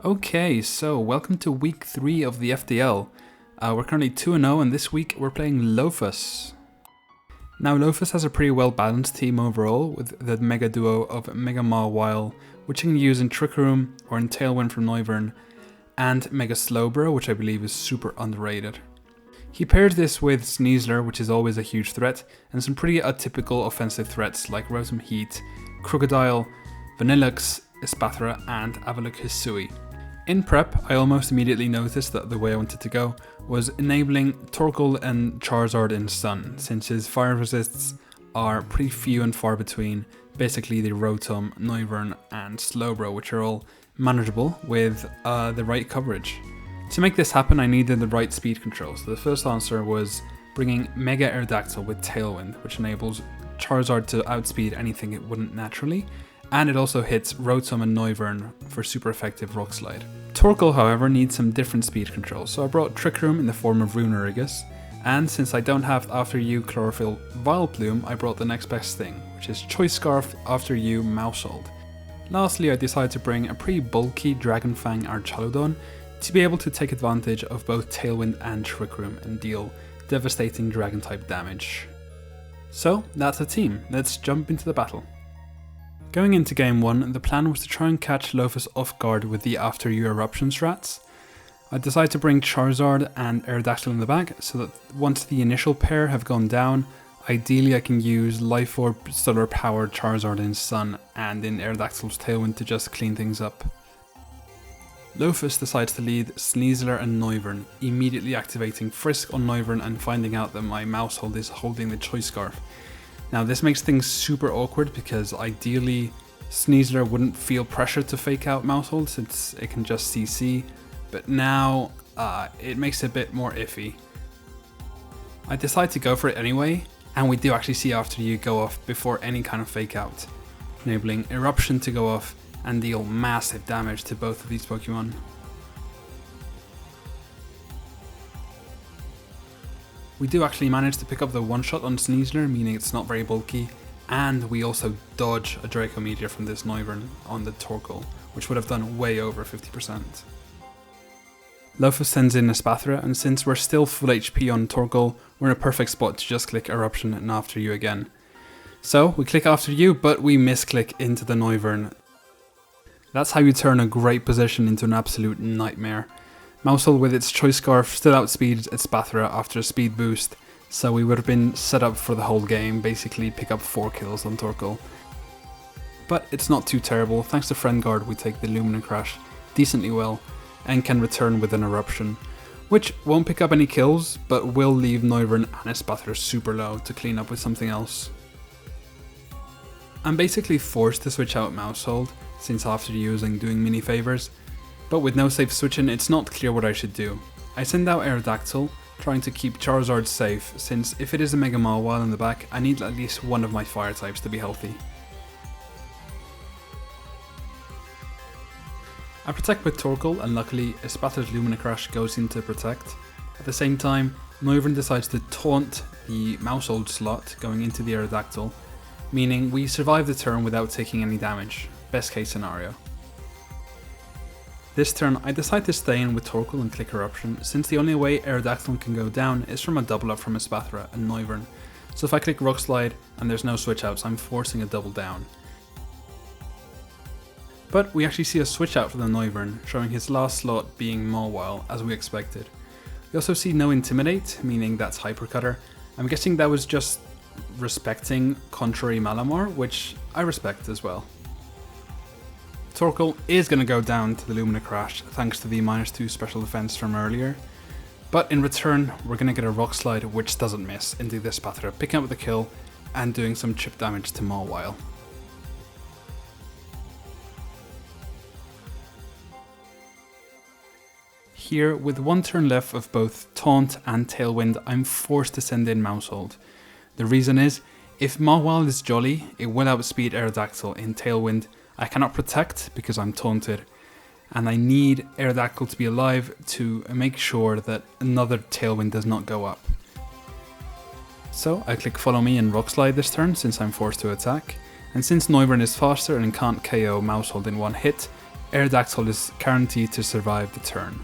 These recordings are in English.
Okay, so welcome to week 3 of the FDL. We're currently 2-0 and this week we're playing Lofus. Now Lofus has a pretty well balanced team overall with the mega duo of Mega Maushold, which you can use in Trick Room or in Tailwind from Noivern, and Mega Slowbro, which I believe is super underrated. He paired this with Sneasler, which is always a huge threat, and some pretty atypical offensive threats like Rotom Heat, Crocodile, Vanillux, Espathra and Avalok Hisui. In prep, I almost immediately noticed that the way I wanted to go was enabling Torkoal and Charizard in Sun, since his fire resists are pretty few and far between, basically the Rotom, Noivern and Slowbro, which are all manageable with the right coverage. To make this happen, I needed the right speed control, so the first answer was bringing Mega Aerodactyl with Tailwind, which enables Charizard to outspeed anything it wouldn't naturally, and it also hits Rotom and Noivern for super effective Rock Slide. Torkoal, however, needs some different speed control, so I brought Trick Room in the form of Runerigus, and since I don't have After You Chlorophyll Vileplume, I brought the next best thing, which is Choice Scarf After You Maushold. Lastly, I decided to bring a pretty bulky Dragonfang Archaludon to be able to take advantage of both Tailwind and Trick Room and deal devastating Dragon-type damage. So, that's the team, let's jump into the battle. Going into game 1, the plan was to try and catch Lofus off guard with the After You Eruption strats. I decided to bring Charizard and Aerodactyl in the back so that once the initial pair have gone down, ideally I can use Life Orb Solar Powered Charizard in Sun and in Aerodactyl's Tailwind to just clean things up. Lofus decides to lead Sneasler and Noivern, immediately activating Frisk on Noivern and finding out that my Maushold is holding the Choice Scarf. Now this makes things super awkward because ideally Sneasler wouldn't feel pressure to fake out Maushold since it can just CC, but now it makes it a bit more iffy. I decide to go for it anyway, and we do actually see After You go off before any kind of fake out, enabling Eruption to go off and deal massive damage to both of these Pokemon. We do actually manage to pick up the one-shot on Sneasler, meaning it's not very bulky, and we also dodge a Draco Meteor from this Noivern on the Torkoal, which would have done way over 50%. Lofus sends in a Espathra, and since we're still full HP on Torkoal, we're in a perfect spot to just click Eruption and After You again. So, we click After You, but we misclick into the Noivern. That's how you turn a great position into an absolute nightmare. Maushold with its Choice Scarf still outspeeds its Espathra after a speed boost, so we would have been set up for the whole game, basically pick up 4 kills on Torkoal. But it's not too terrible, thanks to Friend Guard we take the Lumina Crash decently well, and can return with an Eruption, which won't pick up any kills, but will leave Noivern and Espathra super low to clean up with something else. I'm basically forced to switch out Maushold, since after using doing mini favors, but with no safe switching it's not clear what I should do. I send out Aerodactyl, trying to keep Charizard safe, since if it is a Mega Maushold in the back, I need at least one of my fire types to be healthy. I protect with Torkoal, and luckily Espathra's Lumina Crash goes into protect. At the same time, Noivern decides to taunt the Maushold slot going into the Aerodactyl, meaning we survive the turn without taking any damage, best case scenario. This turn I decide to stay in with Torkoal and click Eruption, since the only way Aerodactyl can go down is from a double up from Espathra and Noivern, so if I click Rock Slide and there's no switch outs, I'm forcing a double down. But we actually see a switch out for the Noivern, showing his last slot being Mawile, as we expected. We also see no Intimidate, meaning that's Hyper Cutter. I'm guessing that was just respecting Contrary Malamar, which I respect as well. Torkoal is going to go down to the Lumina Crash thanks to the -2 special defense from earlier, but in return we're going to get a Rock Slide which doesn't miss into the Espathra, picking up the kill and doing some chip damage to Mawile. Here, with one turn left of both Taunt and Tailwind, I'm forced to send in Maushold. The reason is, if Mawile is jolly, it will outspeed Aerodactyl in Tailwind. I cannot protect because I'm taunted, and I need Aerodactyl to be alive to make sure that another Tailwind does not go up. So I click Follow Me and Rock Slide this turn since I'm forced to attack, and since Noivern is faster and can't KO Maushold in one hit, Aerodactyl is guaranteed to survive the turn.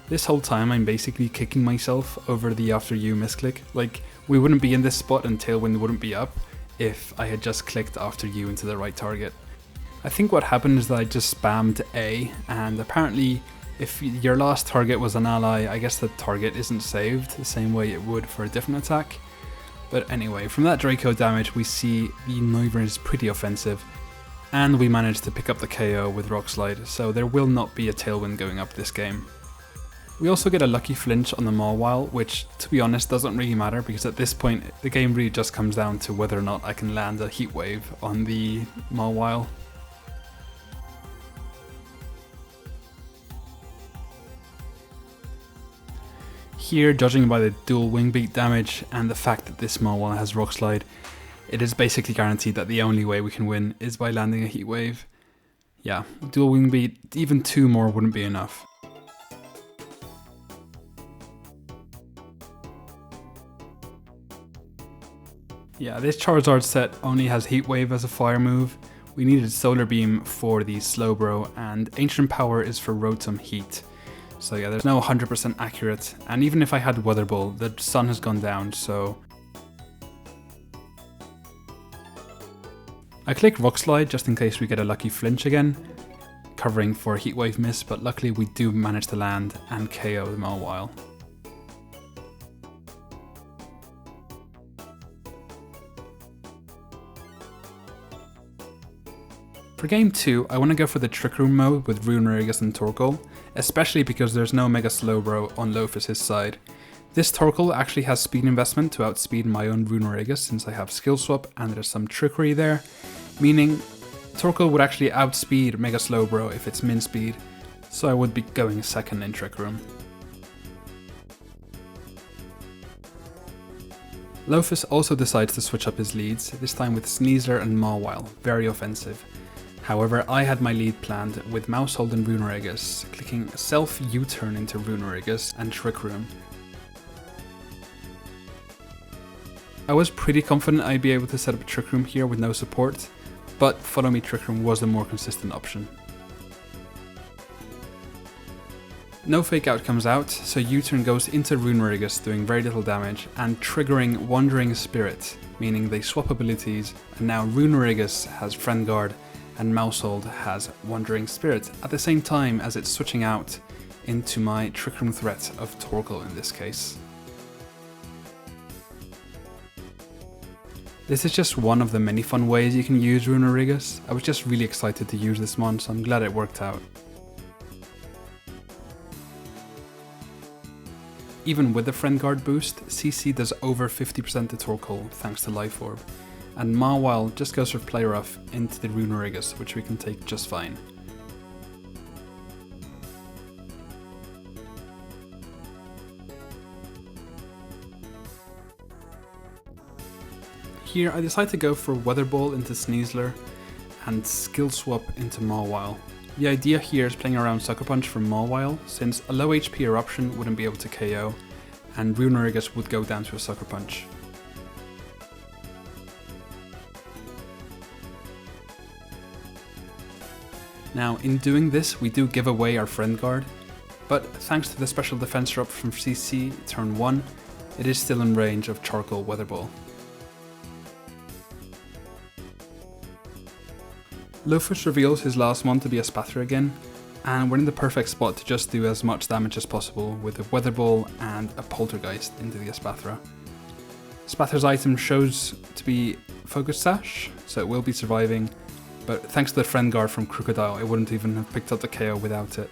This whole time I'm basically kicking myself over the after U misclick. Like, we wouldn't be in this spot and Tailwind wouldn't be up if I had just clicked after U into the right target. I think what happened is that I just spammed A, and apparently if your last target was an ally, I guess the target isn't saved the same way it would for a different attack. But anyway, from that Draco damage we see the Noivern is pretty offensive, and we managed to pick up the KO with Rock Slide, so there will not be a Tailwind going up this game. We also get a lucky flinch on the Maushold, which to be honest doesn't really matter because at this point the game really just comes down to whether or not I can land a Heat Wave on the Maushold. Here, judging by the dual wing beat damage and the fact that this Maushold has Rock Slide, it is basically guaranteed that the only way we can win is by landing a Heat Wave. Yeah, dual wing beat, even 2 more wouldn't be enough. Yeah, this Charizard set only has Heat Wave as a fire move. We needed Solar Beam for the Slowbro, and Ancient Power is for Rotom Heat. So yeah, there's no 100% accurate, and even if I had Weather Ball, the sun has gone down, so... I click Rock Slide just in case we get a lucky flinch again, covering for a Heat Wave miss, but luckily we do manage to land and KO the Maushold. For game 2, I want to go for the Trick Room mode with Runerigus and Torkoal, especially because there's no Mega Slowbro on Lofus' side. This Torkoal actually has speed investment to outspeed my own Runerigus since I have Skill Swap and there's some trickery there, meaning Torkoal would actually outspeed Mega Slowbro if it's min speed, so I would be going second in Trick Room. Lofus also decides to switch up his leads, this time with Sneasler and Maushold, very offensive. However, I had my lead planned with Maushold and Runerigus, clicking Self U-turn into Runerigus and Trick Room. I was pretty confident I'd be able to set up a Trick Room here with no support, but Follow Me Trick Room was the more consistent option. No Fake Out comes out, so U-turn goes into Runerigus doing very little damage and triggering Wandering Spirit, meaning they swap abilities, and now Runerigus has Friend Guard and Maushold has Wandering Spirit at the same time as it's switching out into my Trick Room threat of Torkoal in this case. This is just one of the many fun ways you can use Runerigus. I was just really excited to use this one, so I'm glad it worked out. Even with the Friend Guard boost, CC does over 50% to Torkoal thanks to Life Orb, and Maushold just goes for Play Rough into the Runerigus, which we can take just fine. Here I decide to go for Weather Ball into Sneasler and Skill Swap into Maushold. The idea here is playing around Sucker Punch for Maushold, since a low HP Eruption wouldn't be able to KO, and Runerigus would go down to a Sucker Punch. Now, in doing this, we do give away our Friend Guard, but thanks to the special defense drop from CC turn 1, it is still in range of Charcoal Weather Ball. Lofus reveals his last one to be a Spathra again, and we're in the perfect spot to just do as much damage as possible with a Weather Ball and a Poltergeist into the Espathra. Spathra's item shows to be Focus Sash, so it will be surviving, but thanks to the Friend Guard from Crocodile, it wouldn't even have picked up the KO without it.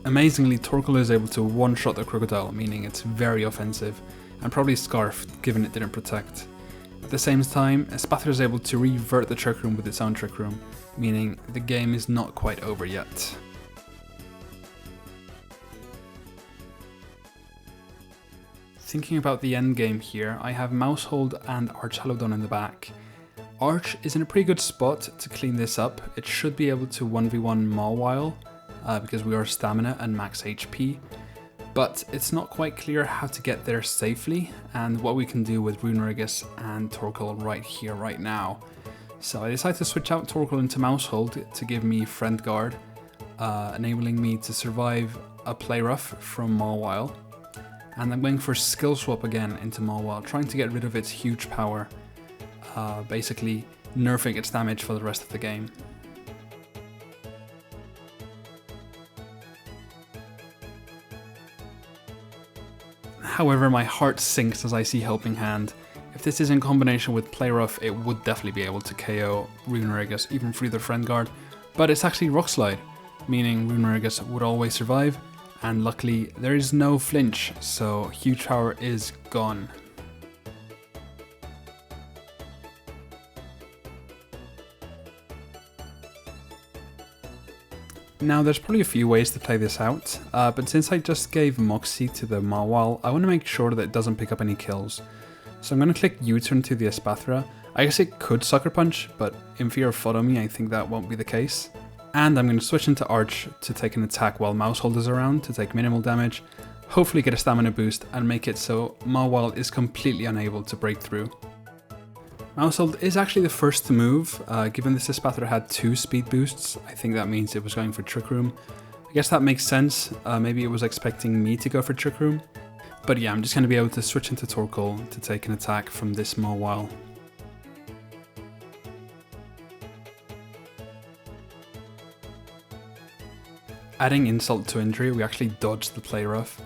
Amazingly, Torkoal is able to one-shot the Crocodile, meaning it's very offensive, and probably Scarfed, given it didn't protect. At the same time, Spathra is able to revert the Trick Room with its own Trick Room, meaning the game is not quite over yet. Thinking about the end game here, I have Maushold and Archaludon in the back. Arch is in a pretty good spot to clean this up. It should be able to 1v1 Maushold because we are stamina and max HP. but it's not quite clear how to get there safely and what we can do with Runerigus and Torkoal right here, right now. So I decided to switch out Torkoal into Maushold to give me Friend Guard, enabling me to survive a Play Rough from Mawile. And I'm going for Skill Swap again into Mawile, trying to get rid of its huge power, basically nerfing its damage for the rest of the game. However, my heart sinks as I see Helping Hand. If this is in combination with Play Rough, it would definitely be able to KO Runerigus even through the Friend Guard, but it's actually Rock Slide, meaning Runerigus would always survive, and luckily there is no flinch, so huge power is gone. Now there's probably a few ways to play this out, but since I just gave Moxie to the Mawile, I want to make sure that it doesn't pick up any kills. So I'm going to click U-turn to the Espathra. I guess it could Sucker Punch, but in fear of Follow Me I think that won't be the case. And I'm going to switch into Arch to take an attack while Maushold is around to take minimal damage, hopefully get a stamina boost and make it so Mawile is completely unable to break through. Maushold is actually the first to move, given this Espathra had 2 speed boosts. I think that means it was going for Trick Room. I guess that makes sense, maybe it was expecting me to go for Trick Room. But yeah, I'm just going to be able to switch into Torkoal to take an attack from this Mawile. Adding insult to injury, we actually dodged the Play Rough.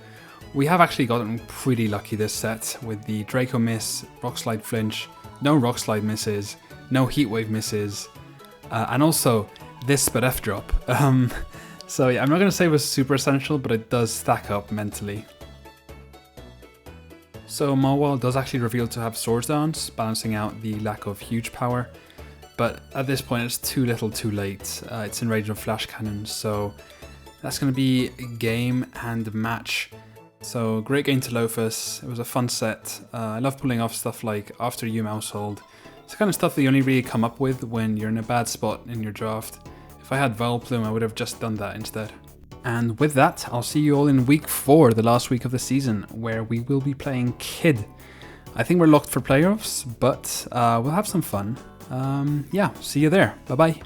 We have actually gotten pretty lucky this set with the Draco miss, Rock Slide flinch, no Rock Slide misses, no Heat Wave misses, and also this Spadef drop. So yeah, I'm not going to say it was super essential, but it does stack up mentally. So Mawile does actually reveal to have Swords Dance, balancing out the lack of huge power, but at this point it's too little too late. It's in range of Flash Cannon, so that's going to be game and match. So great game to Lofus, it was a fun set. I love pulling off stuff like After You Maushold. It's the kind of stuff that you only really come up with when you're in a bad spot in your draft. If I had Vileplume, I would have just done that instead. And with that, I'll see you all in week 4, the last week of the season, where we will be playing Kid. I think we're locked for playoffs, but we'll have some fun. Yeah, see you there. Bye bye.